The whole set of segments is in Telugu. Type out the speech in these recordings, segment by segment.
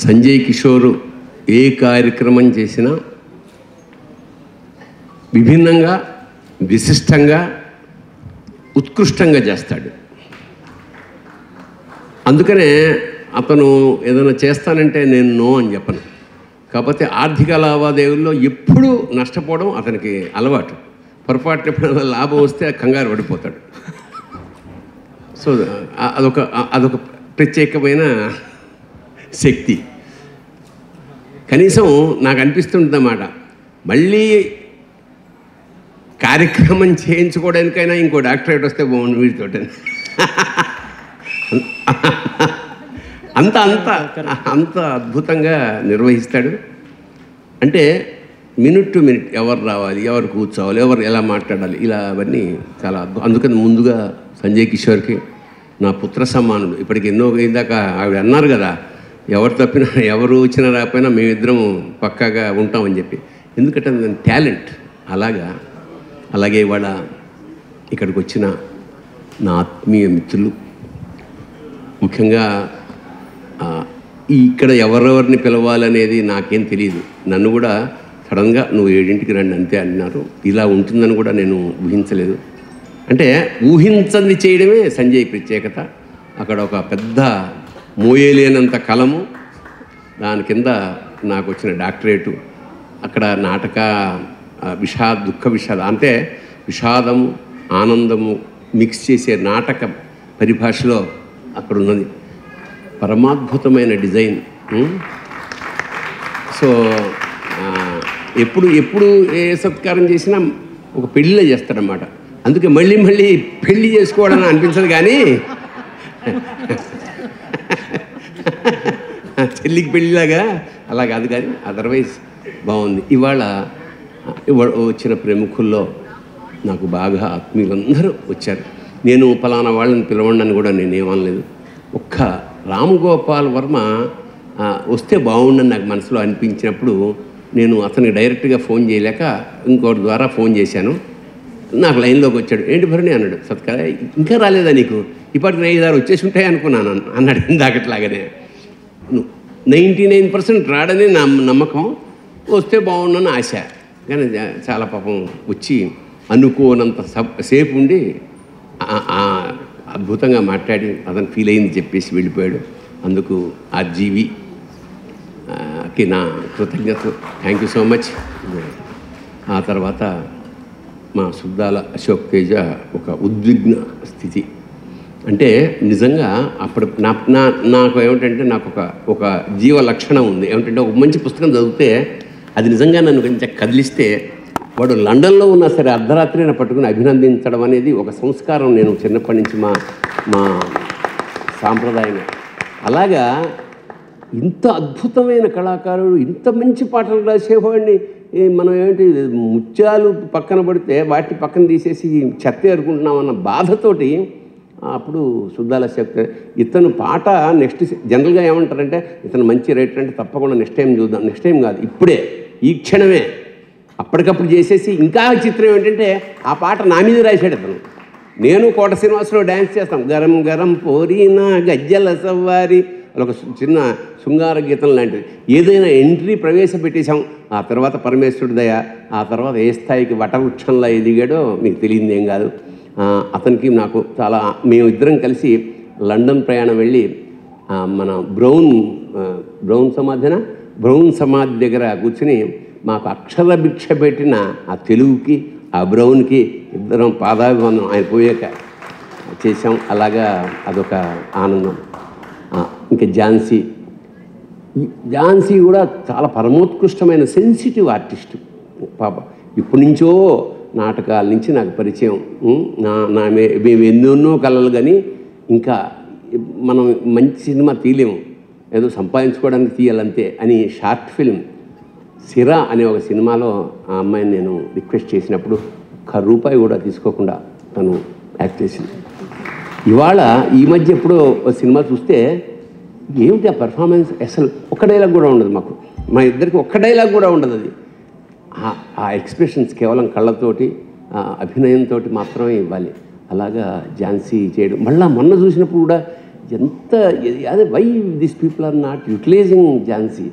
సంజయ్ కిషోర్ ఏ కార్యక్రమం చేసినా విభిన్నంగా, విశిష్టంగా, ఉత్కృష్టంగా చేస్తాడు. అందుకనే అతను ఏదైనా చేస్తానంటే నేను నో అని చెప్పను. కాకపోతే ఆర్థిక లావాదేవీల్లో ఎప్పుడూ నష్టపోవడం అతనికి అలవాటు. పొరపాటున ఎప్పుడైనా లాభం వస్తే కంగారు పడిపోతాడు. సో అదొక ప్రత్యేకమైన శక్తి. కనీసం నాకు అనిపిస్తుందన్నమాట, మళ్ళీ కార్యక్రమం చేయించుకోవడానికైనా ఇంకో డాక్టరేట్ వస్తే బాగుండు వీటితో. అంత అంత అంత అద్భుతంగా నిర్వహిస్తాడు. అంటే మినిట్ టు మినిట్ ఎవరు రావాలి, ఎవరు కూర్చోవాలి, ఎవరు ఎలా మాట్లాడాలి, ఇలా అవన్నీ చాలా అందుకని ముందుగా సంజయ్ కిషోర్కి నా పుత్ర సమ్మానుడు. ఇప్పటికి ఎన్నో ఇందాక ఆవిడ అన్నారు కదా, ఎవరు తప్పినా ఎవరు వచ్చినా రాకపోయినా మేమిద్దరం పక్కాగా ఉంటామని చెప్పి. ఎందుకంటే టాలెంట్ అలాగే ఇవాళ ఇక్కడికి వచ్చిన నా ఆత్మీయ మిత్రులు, ముఖ్యంగా ఇక్కడ ఎవరెవరిని పిలవాలనేది నాకేం తెలియదు. నన్ను కూడా సడన్గా నువ్వు 7ంటికి రండి అంతే అన్నారు. ఇలా ఉంటుందని కూడా నేను ఊహించలేదు. అంటే ఊహించంది చేయడమే సంజయ్ ప్రత్యేకత. అక్కడ ఒక పెద్ద మోయలేనంత కలము, దాని కింద నాకు వచ్చిన డాక్టరేటు, అక్కడ నాటక దుఃఖ విషాద అంటే విషాదము ఆనందము మిక్స్ చేసే నాటక పరిభాషలో అక్కడ ఉన్నది. పరమాద్భుతమైన డిజైన్. సో ఎప్పుడు ఏ సత్కారం చేసినా ఒక పెళ్ళిలో చేస్తాడన్నమాట. అందుకే మళ్ళీ పెళ్ళి చేసుకోవడం అనిపించదు. కానీ చెల్లికి పెళ్ళిలాగా అలా కాదు, కానీ అదర్వైజ్ బాగుంది. ఇవాళ వచ్చిన ప్రముఖుల్లో నాకు బాగా ఆత్మీయులందరూ వచ్చారు. నేను ఫలానా వాళ్ళని పిలవండి కూడా నేనేమనలేదు. ఒక్క రామ్గోపాల్ వర్మ వస్తే బాగుండని నాకు మనసులో అనిపించినప్పుడు నేను అతనికి డైరెక్ట్గా ఫోన్ చేయలేక ఇంకోటి ద్వారా ఫోన్ చేశాను. నాకు లైన్లోకి వచ్చాడు. ఏంటి భరణి అన్నాడు. సత్కార ఇంకా రాలేదా నీకు? ఇప్పటికి 5-6 వచ్చేసి ఉంటాయి అనుకున్నాను అన్నాడు. ఇందాకట్లాగానే 99% రాడని నా నమ్మకం, వస్తే బాగుండని ఆశ. కానీ చాలా పాపం వచ్చి అనుకోనంత సేపు ఉండి అద్భుతంగా మాట్లాడి అతను ఫీల్ అయింది చెప్పేసి వెళ్ళిపోయాడు. అందుకు ఆర్జీవికి నా కృతజ్ఞతలు. Thank you so much. ఆ తర్వాత మా సుద్దాల అశోక్ తేజ ఒక ఉద్విగ్న స్థితి. అంటే నిజంగా అప్పుడు నాకు ఏమిటంటే నాకు ఒక జీవ లక్షణం ఉంది. ఏమిటంటే ఒక మంచి పుస్తకం చదివితే అది నిజంగా నన్ను కొంచెం కదిలిస్తే వాడు లండన్లో ఉన్నా సరే అర్ధరాత్రిని పట్టుకుని అభినందించడం అనేది ఒక సంస్కారం. నేను చిన్నప్పటి నుంచి మా సాంప్రదాయం. అలాగా ఇంత అద్భుతమైన కళాకారుడు, ఇంత మంచి పాటలు రాసేవాడిని మనం ఏంటి ముత్యాలు పక్కన పడితే వాటి పక్కన తీసేసి చెత్త ఏరుకుంటున్నామన్న బాధతోటి అప్పుడు సుద్దాల చెప్తే ఇతను పాట నెక్స్ట్ జనరల్గా ఏమంటారంటే ఇతను మంచి రైటర్ అంటే తప్పకుండా నెక్స్ట్ టైం చూద్దాం. నెక్స్ట్ టైం కాదు, ఇప్పుడే ఈ క్షణమే అప్పటికప్పుడు చేసేసి. ఇంకా చిత్రం ఏంటంటే ఆ పాట నా మీద రాశాడు అతను. నేను కోట శ్రీనివాసరావు డ్యాన్స్ చేస్తాం. గరం గరం పోరినా గజ్జల సవ్వారి అలా ఒక చిన్న శృంగార గీతం లాంటిది. ఏదైనా ఎంట్రీ ప్రవేశపెట్టేశాం. ఆ తర్వాత పరమేశ్వరుడి దయ, ఆ తర్వాత ఏ స్థాయికి వటవృక్షంలో ఎదిగాడో మీకు తెలియదు ఏం కాదు. అతనికి నాకు చాలా, మేమిద్దరం కలిసి లండన్ ప్రయాణం వెళ్ళి మన బ్రౌన్ సమాధి దగ్గర కూర్చుని మాకు అక్షర భిక్ష పెట్టిన ఆ తెలుగుకి ఆ బ్రౌన్కి ఇద్దరం పాదాభివందనం ఆయన పోయాక చేసాం. అలాగా అదొక ఆనందం. ఇంకా ఝాన్సీ కూడా చాలా పరమోత్కృష్టమైన సెన్సిటివ్ ఆర్టిస్టు పాప. ఇప్పటి నుంచో నాటకాల నుంచి నాకు పరిచయం. మేము ఎన్నెన్నో కళలు, కానీ ఇంకా మనం మంచి సినిమా తీయలేము, ఏదో సంపాదించుకోవడానికి తీయాలంతే అని షార్ట్ ఫిల్మ్ సిరా అనే ఒక సినిమాలో ఆ అమ్మాయిని నేను రిక్వెస్ట్ చేసినప్పుడు ₹1 కూడా తీసుకోకుండా తను యాక్ట్ చేసింది. ఇవాళ ఈ మధ్య ఎప్పుడో సినిమా చూస్తే ఏమిటి ఆ పర్ఫార్మెన్స్, అసలు ఒక్క డైలాగ్ కూడా ఉండదు మాకు, మా ఇద్దరికి ఒక్క డైలాగ్ కూడా ఉండదు. అది ఆ ఎక్స్ప్రెషన్స్ కేవలం కళ్ళతోటి అభినయంతో మాత్రమే ఇవ్వాలి. అలాగా ఝాన్సీ చేయడం. మళ్ళీ మొన్న చూసినప్పుడు కూడా ఎంత అదే why this people are not utilizing Jhansi.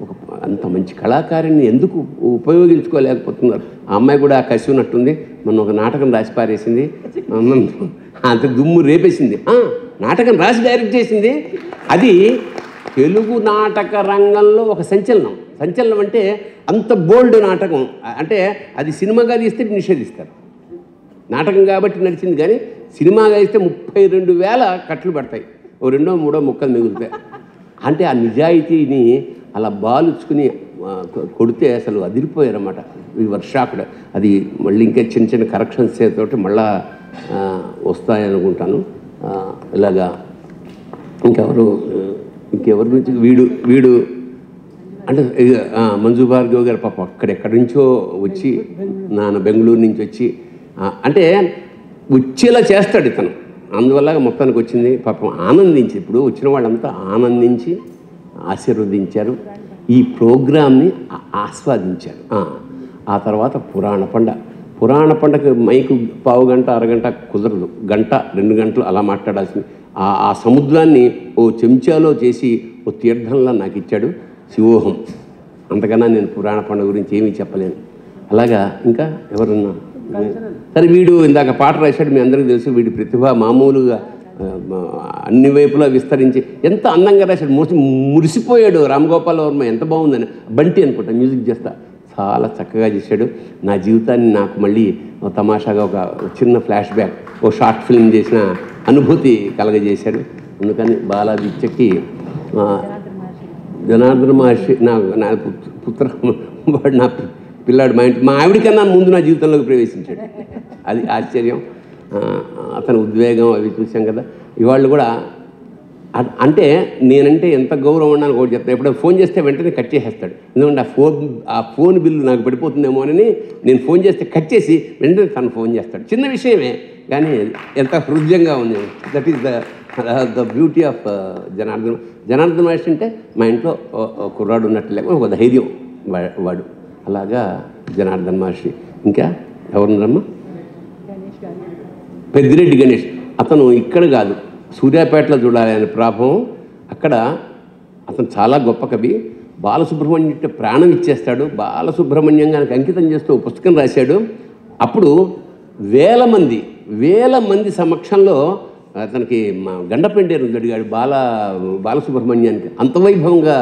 ఒక అంత మంచి కళాకారిని ఎందుకు ఉపయోగించుకోలేకపోతున్నారు? ఆ అమ్మాయి కూడా కసి ఉన్నట్టుంది. మొన్న ఒక నాటకం రాసి పారేసింది, అంత దుమ్ము రేపేసింది. నాటకం రాసి డైరెక్ట్ చేసింది. అది తెలుగు నాటక రంగంలో ఒక సంచలనం. సంచలనం అంటే అంత బోల్డ్ నాటకం. అంటే అది సినిమాగా తీస్తే నిషేధిస్తారు. నాటకం కాబట్టి నడిచింది, కానీ సినిమాగా ఇస్తే 32,000 కట్లు పడతాయి, ఓ 2-3 ముక్కలు మిగులుతాయి. అంటే ఆ నిజాయితీని అలా బాలుచుకుని కొడితే అసలు అదిరిపోయారన్నమాట. ఈ వర్షాకుడు అది మళ్ళీ ఇంకా చిన్న చిన్న కరెక్షన్స్ తోటి మళ్ళా వస్తాయనుకుంటాను. ఇలాగా ఇంకెవరి గురించి వీడు అంటే మంజు భార్గవ్ గారు పాపం అక్కడెక్కడి నుంచో వచ్చి బెంగళూరు నుంచి వచ్చి అంటే వచ్చేలా చేస్తాడు ఇతను. అందువల్ల మొత్తానికి వచ్చింది. పాపం ఆనందించి, ఇప్పుడు వచ్చిన వాళ్ళంతా ఆనందించి ఆశీర్వదించారు, ఈ ప్రోగ్రామ్ని ఆస్వాదించారు. ఆ తర్వాత పురాణ పండగ మైకు పావు గంట అరగంట కుదరదు, 1-2 గంటలు అలా మాట్లాడాల్సింది. ఆ సముద్రాన్ని ఓ చెంచాలో చేసి ఓ తీర్థంలా నాకు ఇచ్చాడు శివోహం. అంతకన్నా నేను పురాణ పండుగ గురించి ఏమీ చెప్పలేను. అలాగా ఇంకా ఎవరున్నా సరే, వీడు ఇందాక పాట రాశాడు, మీ అందరికీ తెలుసు. వీడి ప్రతిభ మామూలుగా అన్ని వైపులా విస్తరించి ఎంత అందంగా రాశాడు. మురిసిపోయాడు రామ్ గోపాల్ వర్మ, ఎంత బాగుందని. బంటి అనుకుంటా మ్యూజిక్ చేస్తా, చాలా చక్కగా చేశాడు. నా జీవితాన్ని నాకు మళ్ళీ తమాషాగా ఒక చిన్న ఫ్లాష్ బ్యాక్, ఓ షార్ట్ ఫిల్మ్ చేసిన అనుభూతి కలగజేశాడు. అందుకని బాలాదిత్యకి జనార్దన మహర్షి నా పుత్ర, వాడు నా పిల్లాడు, మా ఆవిడికన్నా ముందు నా జీవితంలోకి ప్రవేశించాడు. అది ఆశ్చర్యం. అతని ఉద్వేగం అవి చూసాం కదా. ఇవాళ్ళు కూడా అంటే నేనంటే ఎంత గౌరవం ఉన్నాను ఒకటి చెప్తాను. ఎప్పుడైనా ఫోన్ చేస్తే వెంటనే కట్ చేసేస్తాడు. ఎందుకంటే ఆ ఫోన్ బిల్లు నాకు పడిపోతుందేమో అని నేను ఫోన్ చేస్తే కట్ చేసి వెంటనే తను ఫోన్ చేస్తాడు. చిన్న విషయమే కానీ ఎంత హృదయంగా ఉంది. That is the beauty of Janardhana Maharshi. అంటే మా ఇంట్లో కుర్రాడు ఉన్నట్టు లేకపోతే ఒక ధైర్యం వాడు. అలాగా జనార్దన మహర్షి. ఇంకా ఎవరున్నారమ్మా? పెద్దిరెడ్డి గణేష్. అతను ఇక్కడ కాదు, సూర్యాపేటలో చూడాలి ఆయన ప్రాభవం. అక్కడ అతను చాలా గొప్ప కవి. బాలసుబ్రహ్మణ్యం ప్రాణం ఇచ్చేస్తాడు. బాలసుబ్రహ్మణ్యం గారికి అంకితం చేస్తూ పుస్తకం రాశాడు. అప్పుడు వేల మంది సమక్షంలో అతనికి గండపెండేరు గడిగాడు బాలసుబ్రహ్మణ్యానికి. అంత వైభవంగా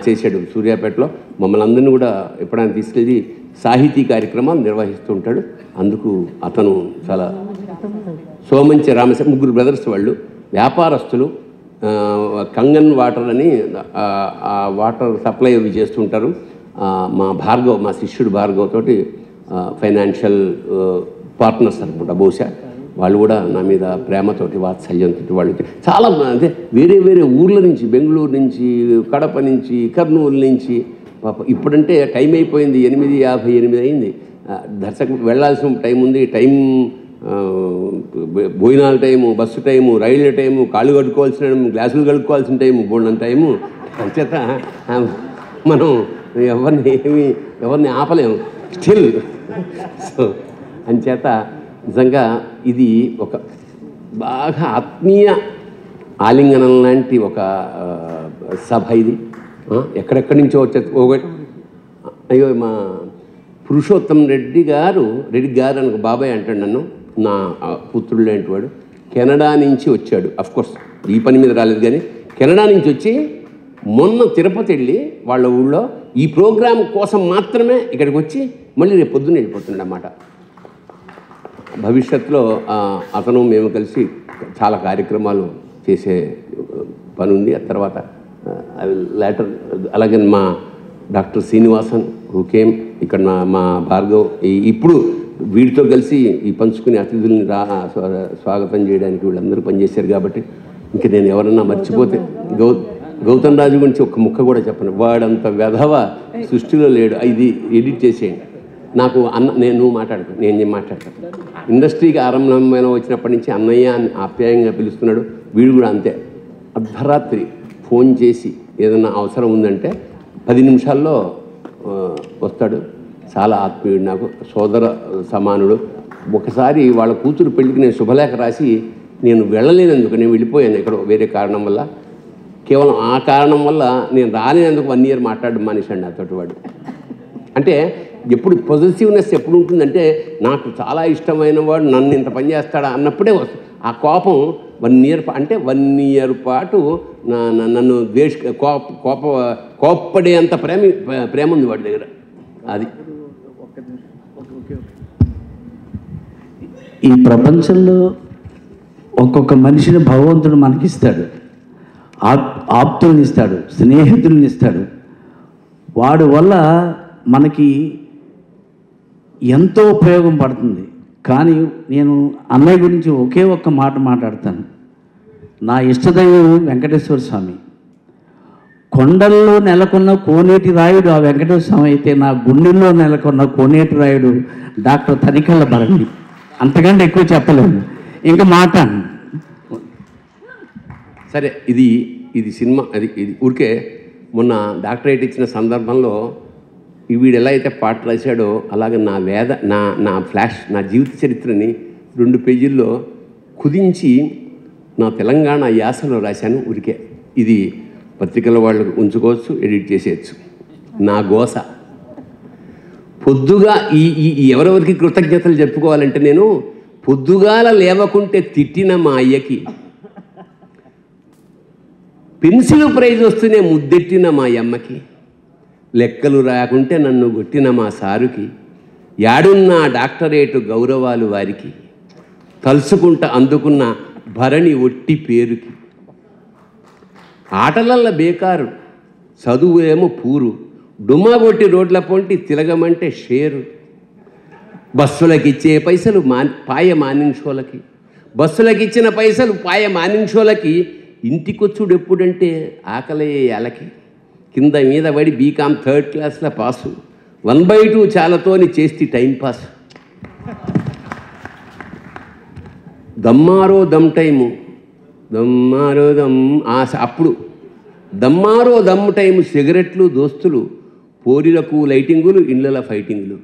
చేశాడు సూర్యాపేటలో. మమ్మల్ని అందరినీ కూడా ఎప్పుడైనా తీసుకెళ్ళి సాహితీ కార్యక్రమాలు నిర్వహిస్తూ ఉంటాడు. అందుకు అతను చాలా సోమంచి రామశ, 3 బ్రదర్స్ వాళ్ళు, వ్యాపారస్తులు. కంగన్ వాటర్ అని ఆ వాటర్ సప్లై అవి చేస్తుంటారు. మా శిష్యుడు భార్గవ్ తోటి ఫైనాన్షియల్ పార్ట్నర్స్ అనుకుంటా బహుశా. వాళ్ళు కూడా నా మీద ప్రేమతోటి, వాత్సల్యంతో వాళ్ళు చాలా అంటే వేరే ఊర్ల నుంచి, బెంగళూరు నుంచి, కడప నుంచి, కర్నూలు నుంచి. ఇప్పుడంటే టైం అయిపోయింది, 8:58 అయింది. దర్శకుడు వెళ్ళాల్సిన టైం ఉంది. టైం భోజనాల టైము, బస్సు టైము, రైళ్ళ టైము, కాళ్ళు కట్టుకోవాల్సిన టైము, గ్లాసులు కడుక్కోవాల్సిన టైము, బోల్డంత టైము. అంచేత మనం ఎవరిని ఆపలేము స్టిల్. సో అంచేత నిజంగా ఇది ఒక బాగా ఆత్మీయ ఆలింగనం లాంటి ఒక సభ ఇది. ఎక్కడెక్కడి నుంచో వచ్చే అయ్యో మా పురుషోత్తం రెడ్డి గారు అని ఒక బాబాయ్ అంటాడు నన్ను. నా పుత్రుడు లాంటి వాడు. కెనడా నుంచి వచ్చాడు. అఫ్కోర్స్ ఈ పని మీద రాలేదు, కానీ కెనడా నుంచి వచ్చి మొన్న తిరుపతి వెళ్ళి వాళ్ళ ఊళ్ళో ఈ ప్రోగ్రాం కోసం మాత్రమే ఇక్కడికి వచ్చి మళ్ళీ రేపు పొద్దున్న వెళ్ళిపోతున్నాడు అన్నమాట. భవిష్యత్తులో అతను మేము కలిసి చాలా కార్యక్రమాలు చేసే పని ఉంది. ఆ తర్వాత లేటర్ అలాగే మా డాక్టర్ శ్రీనివాసన్ హుకేమ్ ఇక్కడ మా భార్గవ్ ఇప్పుడు వీడితో కలిసి ఈ పంచుకునే అతిథుల్ని స్వాగతం చేయడానికి వీళ్ళందరూ పనిచేశారు. కాబట్టి ఇంక నేను ఎవరన్నా మర్చిపోతే గౌతమ్ రాజు గురించి ఒక్క ముక్క కూడా చెప్పను. వాడంత వెధవ సృష్టిలో లేడు. ఇది ఎడిట్ చేసేయండి. నాకు నువ్వు మాట్లాడుకో, నేను మాట్లాడతాను. ఇండస్ట్రీకి ఆరంభమైన వచ్చినప్పటి నుంచి అన్నయ్య అని ఆప్యాయంగా పిలుస్తున్నాడు. వీడు కూడా అంతే. అర్ధరాత్రి ఫోన్ చేసి ఏదైనా అవసరం ఉందంటే 10 నిమిషాల్లో వస్తాడు. చాలా ఆత్మీయుడు, నాకు సోదర సమానుడు. ఒకసారి వాళ్ళ కూతురు పెళ్ళికి నేను శుభలేఖ రాసి నేను వెళ్ళలేనందుకు, నేను వెళ్ళిపోయాను ఎక్కడో వేరే కారణం వల్ల, కేవలం ఆ కారణం వల్ల నేను రాలేనందుకు 1 year మాట్లాడడం మానేశాడు నాతోటి వాడు. అంటే ఎప్పుడు పొజిటివ్నెస్ ఎప్పుడు ఉంటుందంటే, నాకు చాలా ఇష్టమైన వాడు నన్ను ఇంత పని చేస్తాడా అన్నప్పుడే వస్తుంది ఆ కోపం. 1 year అంటే 1 year పాటు నన్ను కోప్పడే అంత ప్రేమ ఉంది వాడి దగ్గర. అది ఈ ప్రపంచంలో ఒక్కొక్క మనిషిని భగవంతుడు మనకిస్తాడు, ఆప్తుల్ని ఇస్తాడు, స్నేహితుల్ని ఇస్తాడు. వాడి వల్ల మనకి ఎంతో ఉపయోగం పడుతుంది. కానీ నేను అన్నయ్య గురించి ఒకే ఒక్క మాట మాట్లాడతాను. నా ఇష్టదైవం వెంకటేశ్వర స్వామి. కొండల్లో నెలకొన్న కోనేటి రాయుడు ఆ వెంకటేశ్వర స్వామి అయితే, నా గుండెల్లో నెలకొన్న కోనేటి రాయుడు డాక్టర్ తనికెళ్ళ భరణి. అంతకంటే ఎక్కువ చెప్పలేము, ఇంకా మాట్లాడు. సరే, ఇది సినిమా, ఇది ఊరికే మొన్న డాక్టరేట్ ఇచ్చిన సందర్భంలో వీడు ఎలా అయితే పాట రాశాడో అలాగే నా ఫ్లాష్, నా జీవిత చరిత్రని 2 పేజీల్లో కుదించి నా తెలంగాణ యాసలో రాశాను ఊరికే. ఇది పత్రికల వాళ్ళు ఉంచుకోవచ్చు, ఎడిట్ చేసేయచ్చు. నా గోస పొద్దుగా ఎవరెవరికి కృతజ్ఞతలు చెప్పుకోవాలంటే, నేను పొద్దుగాల లేవకుంటే తిట్టిన మా అయ్యకి, పెన్సిల్ ప్రైజ్ వస్తూనే ముద్దెట్టిన మా అమ్మకి, లెక్కలు రాకుంటే నన్ను కొట్టిన మా సారుకి, యాడున్న డాక్టరేటు గౌరవాలు వారికి, తలుసుకుంట అందుకున్న భరణి ఒట్టి పేరుకి, ఆటలల్ల బేకారు చదువు ఏమో పూరు, డుమ్మగొట్టి రోడ్ల పొంటి తిరగమంటే షేరు, బస్సులకిచ్చే పైసలు పాయ మార్నింగ్ షోలకి, బస్సులకిచ్చిన పైసలు పాయ మార్నింగ్ షోలకి, ఇంటికొచ్చుడు ఎప్పుడంటే ఆకలయ్యే యాలకి, కింద మీద పడి బీకామ్ 3rd క్లాస్లో పాసు, 1/2 చాలతోని చేస్తే టైంపాస్, దమ్మారో దమ్ టైము, దమ్మారో దమ్ ఆశ, అప్పుడు దమ్మారో దమ్ టైము, సిగరెట్లు దోస్తులు, పోరిలకు లైటింగులు, ఇళ్ళల ఫైటింగులు,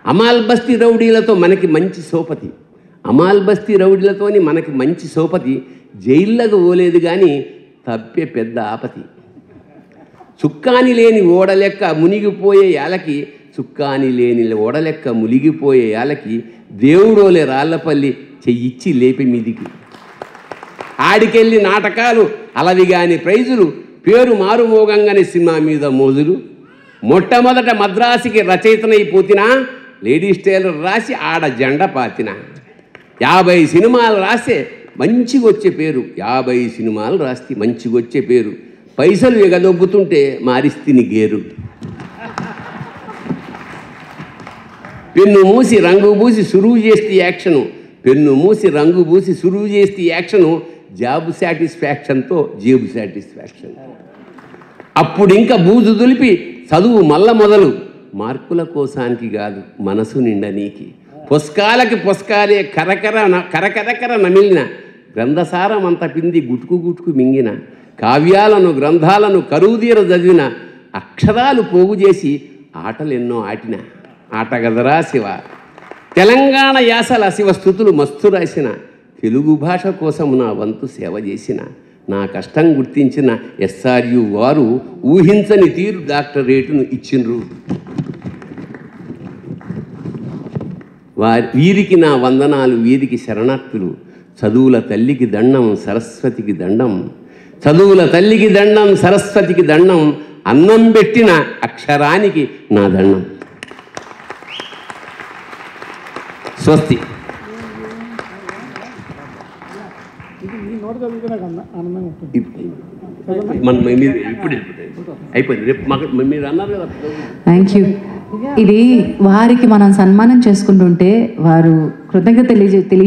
అమాల్ బస్తీ రౌడీలతో మనకి మంచి సోపతి, అమాల్ బస్తీ రౌడీలతోని మనకి మంచి సోపతి, జైళ్ళకు పోలేదు కానీ తప్పే పెద్ద ఆపతి, చుక్కాని లేని ఓడలెక్క మునిగిపోయే యాలకి, చుక్కాని లేని ఓడలెక్క మునిగిపోయే యాలకి, దేవుడోలే రాళ్లపల్లి చెయ్యిచ్చి లేపి మీదికి, ఆడికెళ్ళి నాటకాలు అలవి గాని ప్రైజులు, పేరు మారుమోగంగానే సినిమా మీద మోజులు, మొట్టమొదట మద్రాసుకి రచయితనైపోతినా, లేడీస్ టైలర్ రాసి ఆడ జెండ పాతిన, 50 సినిమాలు రాస్తే మంచిగొచ్చే పేరు, 50 సినిమాలు రాస్తే మంచిగొచ్చే పేరు, పైసలు ఎగదొబ్బుతుంటే మారిస్తిని గేరు, పెన్ను మూసి రంగు పూసి సురువు చేస్తే యాక్షను, పెన్ను మూసి రంగు పూసి సురువు చేస్తే యాక్షను, జాబ్ సాటిస్ఫాక్షన్తో జేబు సాటిస్ఫాక్షన్, అప్పుడు ఇంకా బూజు దులిపి చదువు మల్ల మొదలు, మార్కుల కోసానికి కాదు మనసు నిండా నీకి, పుస్కాలకి పుస్కాలే కరకర నమిలిన, గ్రంథసారం అంత పింది గుటుకు గుటుకు మింగిన, కావ్యాలను గ్రంథాలను కరువుదీర చదివిన, అక్షరాలు పోగు చేసి ఆటలెన్నో ఆటిన, ఆటగదరా శివ, తెలంగాణ యాసల శివస్థుతులు మస్తు రాసిన, తెలుగు భాష కోసం నా వంతు సేవ చేసిన, నా కష్టం గుర్తించిన SRU వారు ఊహించని తీరు డాక్టరేటును ఇచ్చిండ్రు, వీరికి నా వందనాలు, వీరికి శరణార్థులు, చదువుల తల్లికి దండం సరస్వతికి దండం, చదువుల తల్లికి దండం సరస్వతికి దండం, అన్నం పెట్టిన అక్షరానికి నా దండం. స్వస్తి. ఇప్పుడు అయిపోయింది, రేపు మీరు అన్నారు కదా. Thank you. ఇది వారికి మనం సన్మానం చేసుకుంటుంటే వారు కృతజ్ఞత తెలియ